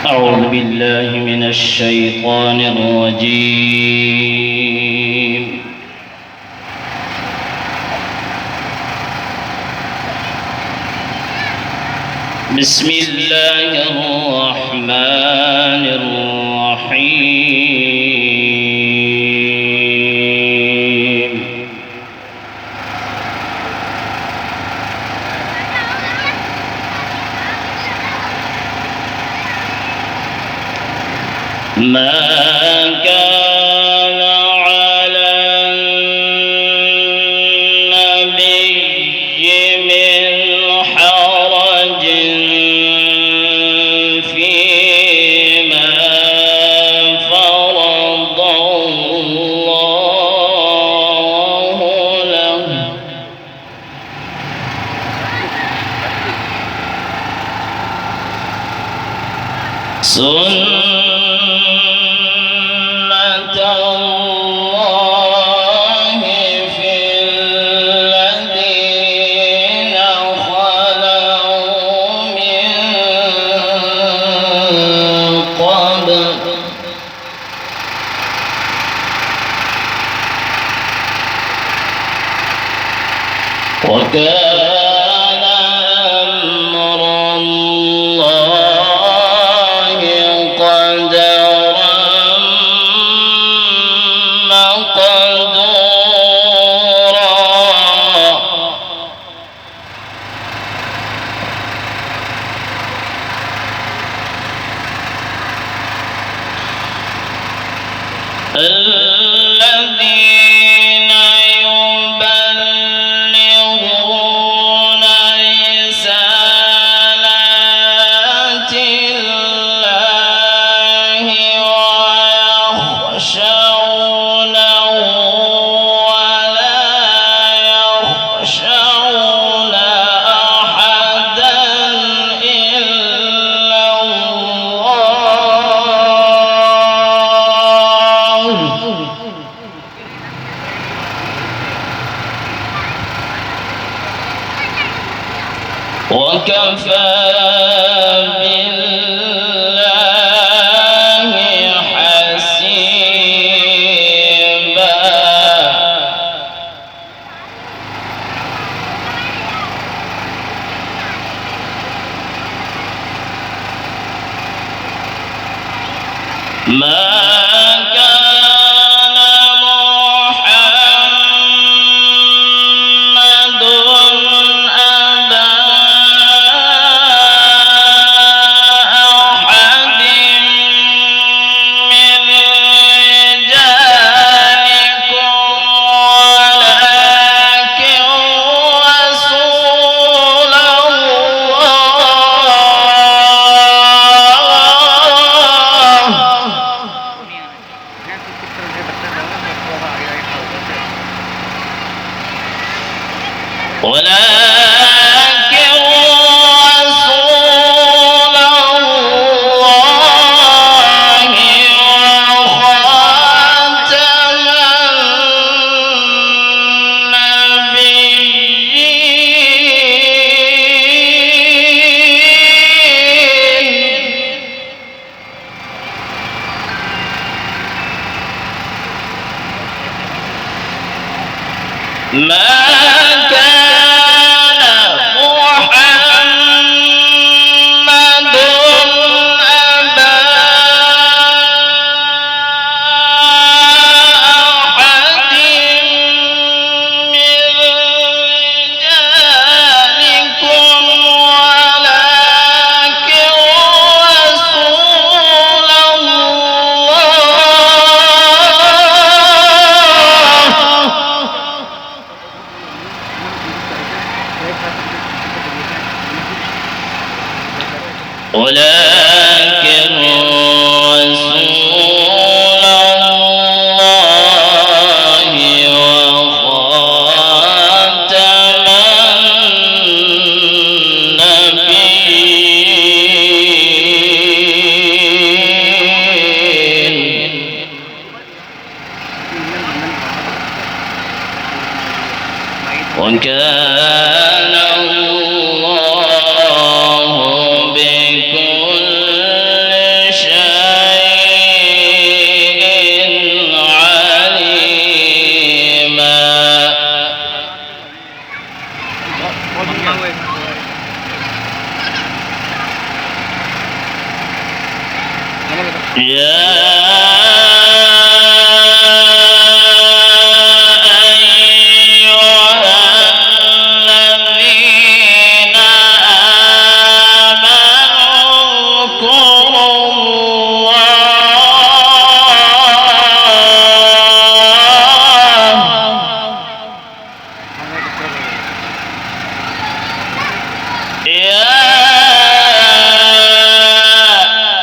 أعوذ بالله من الشيطان الرجيم. بسم الله الرحمن الرحيم. ما كان على النبي من حرج فيما فرض الله له سنة الله في الذين خلوا من قبل وكان أمر الله قدرا مقدورا. الذين يبلغون رسالات الله ويخشونه ولا يخشون أحدا إلا الله وكفى بالله حسيبا. ما كان محمد أبا أحد من رجالكم ولكن رسول الله ولكن رسول الله وخاتم النبيين. ما كان محمد أبا أحد من رجالكم ولكن رسول الله وكان الله بكل شيء عليما. يا